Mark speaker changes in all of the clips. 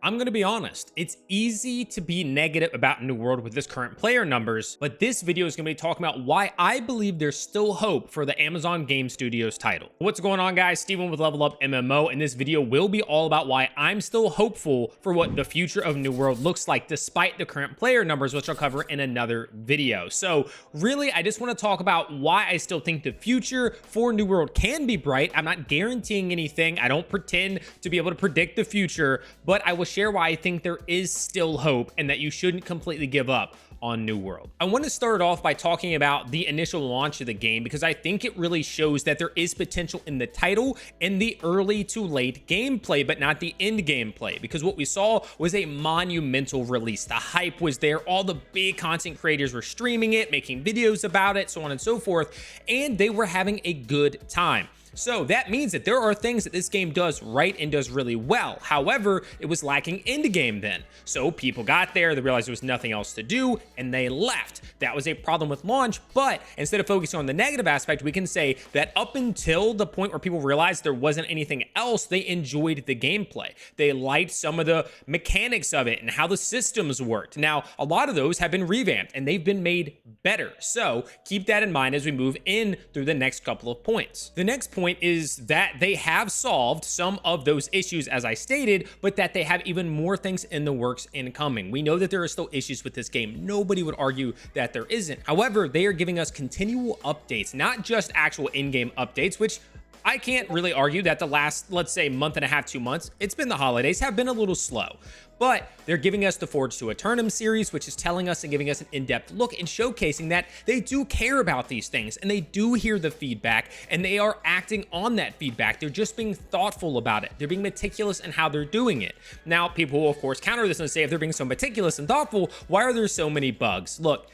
Speaker 1: I'm gonna be honest, it's easy to be negative about New World with this current player numbers, but this video is gonna be talking about why I believe there's still hope for the Amazon Game Studios title. What's going on, guys? Steven with Level Up MMO, and this video will be all about why I'm still hopeful for what the future of New World looks like despite the current player numbers, which I'll cover in another video. So really, I just want to talk about why I still think the future for New World can be bright. I'm not guaranteeing anything. I don't pretend to be able to predict the future, but I will share why I think there is still hope and that you shouldn't completely give up on New World. I want to start off by talking about the initial launch of the game because I think it really shows that there is potential in the title and the early to late gameplay, but not the end gameplay, because what we saw was a monumental release. The hype was there. All the big content creators were streaming it, making videos about it, so on and so forth, and they were having a good time. So that means that there are things that this game does right and does really well. However, it was lacking end game then. So people got there, they realized there was nothing else to do, and they left. That was a problem with launch, but instead of focusing on the negative aspect, we can say that up until the point where people realized there wasn't anything else, they enjoyed the gameplay. They liked some of the mechanics of it and how the systems worked. Now, a lot of those have been revamped and they've been made better. So keep that in mind as we move in through the next couple of points. The next point is that they have solved some of those issues as I stated, but that they have even more things in the works incoming. We know that there are still issues with this game. Nobody would argue that there isn't. However, they are giving us continual updates, not just actual in-game updates, which I can't really argue that the last, let's say, month and a half, 2 months, it's been the holidays, have been a little slow. But they're giving us the Forge to Eternum series, which is telling us and giving us an in-depth look and showcasing that they do care about these things and they do hear the feedback and they are acting on that feedback. They're just being thoughtful about it. They're being meticulous in how they're doing it. Now, people will, of course, counter this and say, if they're being so meticulous and thoughtful, why are there so many bugs? Look,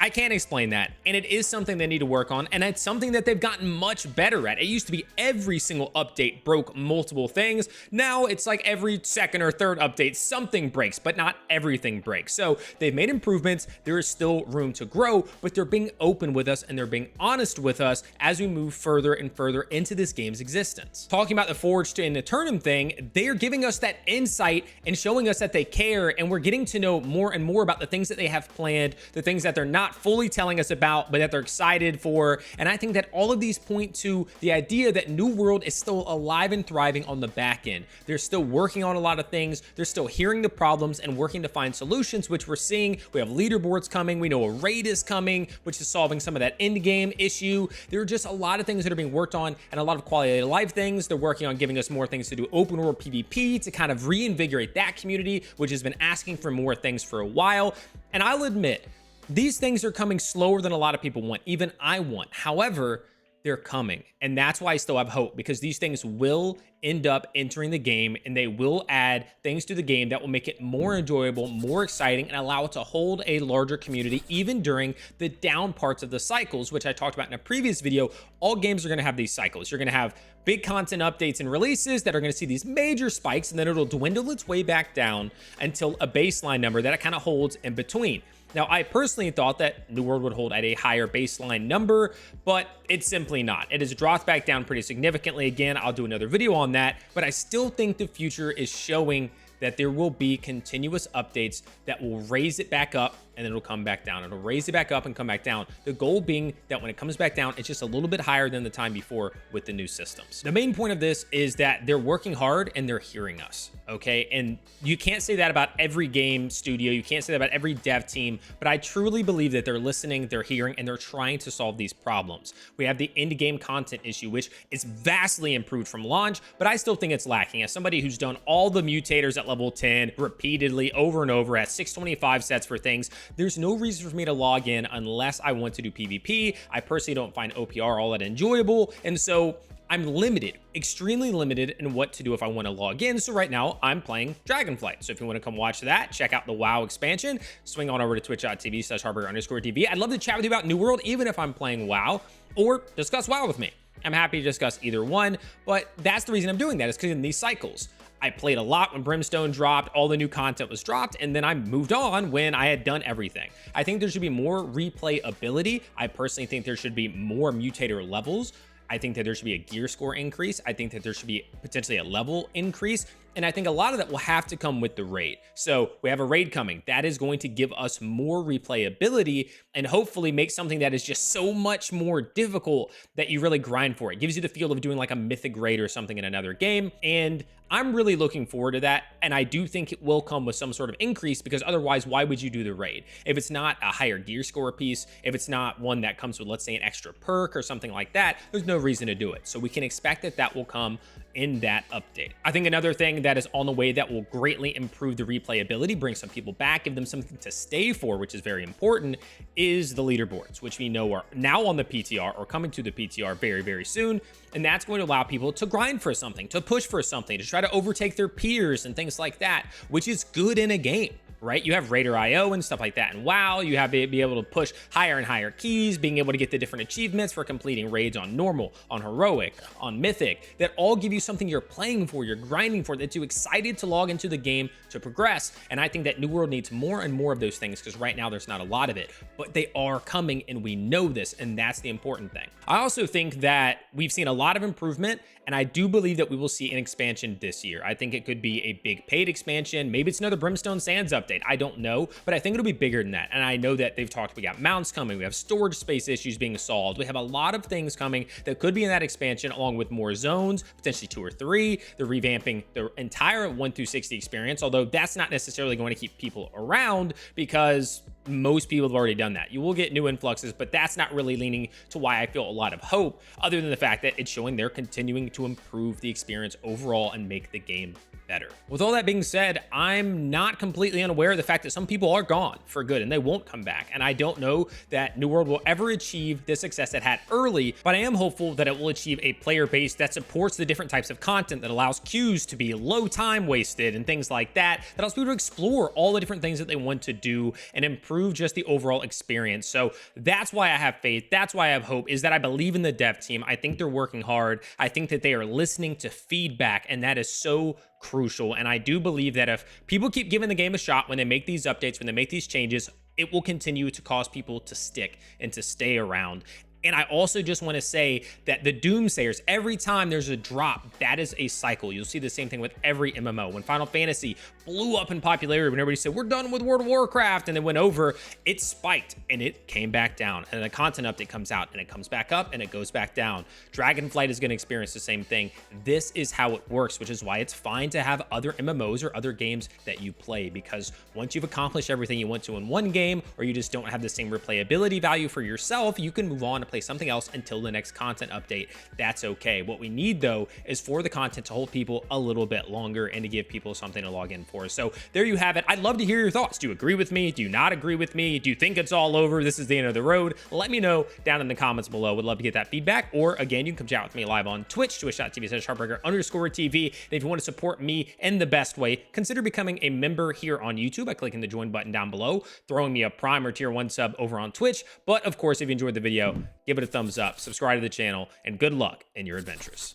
Speaker 1: I can't explain that, and it is something they need to work on, and it's something that they've gotten much better at. It used to be every single update broke multiple things. Now it's like every second or third update something breaks, but not everything breaks. So they've made improvements. There is still room to grow, but they're being open with us and they're being honest with us as we move further and further into this game's existence. Talking about the Forged to Eternum thing, they're giving us that insight and showing us that they care, and we're getting to know more and more about the things that they have planned, the things that they're not fully telling us about, but that they're excited for. And I think that all of these point to the idea that New World is still alive and thriving on the back end. They're still working on a lot of things. They're still hearing the problems and working to find solutions, which we're seeing. We have leaderboards coming. We know a raid is coming, which is solving some of that end game issue. There are just a lot of things that are being worked on and a lot of quality of life things. They're working on giving us more things to do open world PvP to kind of reinvigorate that community, which has been asking for more things for a while. And I'll admit, these things are coming slower than a lot of people want, even I want. However, they're coming. And that's why I still have hope, because these things will end up entering the game and they will add things to the game that will make it more enjoyable, more exciting, and allow it to hold a larger community even during the down parts of the cycles, which I talked about in a previous video. All games are going to have these cycles. You're going to have big content updates and releases that are going to see these major spikes, and then it'll dwindle its way back down until a baseline number that it kind of holds in between. Now, I personally thought that New World would hold at a higher baseline number, but it's simply not. It has dropped back down pretty significantly. Again, I'll do another video on that, but I still think the future is showing that there will be continuous updates that will raise it back up and then it'll come back down. It'll raise it back up and come back down. The goal being that when it comes back down, it's just a little bit higher than the time before with the new systems. The main point of this is that they're working hard and they're hearing us, okay? And you can't say that about every game studio. You can't say that about every dev team, but I truly believe that they're listening, they're hearing, and they're trying to solve these problems. We have the end game content issue, which is vastly improved from launch, but I still think it's lacking. As somebody who's done all the mutators at level 10 repeatedly over and over at 625 sets for things, there's no reason for me to log in unless I want to do PvP. I personally don't find OPR all that enjoyable, and so I'm limited, extremely limited in what to do if I want to log in. So right now I'm playing Dragonflight. So if you want to come watch that, check out the WoW expansion, swing on over to twitch.tv/Harburger_TV. I'd love to chat with you about New World, even if I'm playing WoW, or discuss WoW with me. I'm happy to discuss either one, but that's the reason I'm doing that, is because in these cycles, I played a lot when Brimstone dropped, all the new content was dropped, and then I moved on when I had done everything. I think there should be more replayability. I personally think there should be more mutator levels. I think that there should be a gear score increase. I think that there should be potentially a level increase. And I think a lot of that will have to come with the raid. So we have a raid coming. That is going to give us more replayability and hopefully make something that is just so much more difficult that you really grind for it. It gives you the feel of doing like a mythic raid or something in another game. And I'm really looking forward to that. And I do think it will come with some sort of increase, because otherwise, why would you do the raid? If it's not a higher gear score piece, if it's not one that comes with, let's say, an extra perk or something like that, there's no reason to do it. So we can expect that that will come in that update. I think another thing that is on the way that will greatly improve the replayability, bring some people back, give them something to stay for, which is very important, is the leaderboards, which we know are now on the PTR or coming to the PTR very, very soon. And that's going to allow people to grind for something, to push for something, to try to overtake their peers and things like that, which is good in a game. Right? You have Raider IO and stuff like that. And WoW, you have to be able to push higher and higher keys, being able to get the different achievements for completing raids on normal, on heroic, on mythic, that all give you something you're playing for, you're grinding for, that's you excited to log into the game to progress. And I think that New World needs more and more of those things, because right now there's not a lot of it, but they are coming and we know this, and that's the important thing. I also think that we've seen a lot of improvement, and I do believe that we will see an expansion this year. I think it could be a big paid expansion. Maybe it's another Brimstone Sands update. I don't know, but I think it'll be bigger than that. And I know that they've talked, we got mounts coming, we have storage space issues being solved. We have a lot of things coming that could be in that expansion, along with more zones, potentially 2 or 3. They're revamping the entire 1 through 60 experience, although that's not necessarily going to keep people around, because most people have already done that. You will get new influxes, but that's not really leaning to why I feel a lot of hope, other than the fact that it's showing they're continuing to improve the experience overall and make the game better. With all that being said, I'm not completely unaware of the fact that some people are gone for good and they won't come back. And I don't know that New World will ever achieve the success it had early, but I am hopeful that it will achieve a player base that supports the different types of content, that allows queues to be low time wasted and things like that, that allows people to explore all the different things that they want to do and improve just the overall experience. So that's why I have faith. That's why I have hope, is that I believe in the dev team. I think they're working hard. I think that they are listening to feedback, and that is so crucial. And I do believe that if people keep giving the game a shot, when they make these updates, when they make these changes, it will continue to cause people to stick and to stay around. And I also just want to say that the Doomsayers, every time there's a drop, that is a cycle. You'll see the same thing with every MMO. When Final Fantasy blew up in popularity, when everybody said, we're done with World of Warcraft, and it went over, it spiked and it came back down. And then a content update comes out and it comes back up and it goes back down. Dragonflight is going to experience the same thing. This is how it works, which is why it's fine to have other MMOs or other games that you play, because once you've accomplished everything you want to in one game, or you just don't have the same replayability value for yourself, you can move on to play something else until the next content update. That's okay. What we need, though, is for the content to hold people a little bit longer and to give people something to log in for. So there you have it. I'd love to hear your thoughts. Do you agree with me? Do you not agree with me? Do you think it's all over? This is the end of the road? Let me know down in the comments below. Would love to get that feedback. Or again, you can come chat with me live on Twitch, twitch.tv/Heartbreaker_TV. And if you want to support me in the best way, consider becoming a member here on YouTube by clicking the join button down below, throwing me a Prime or Tier 1 sub over on Twitch. But of course, if you enjoyed the video, give it a thumbs up, subscribe to the channel, and good luck in your adventures.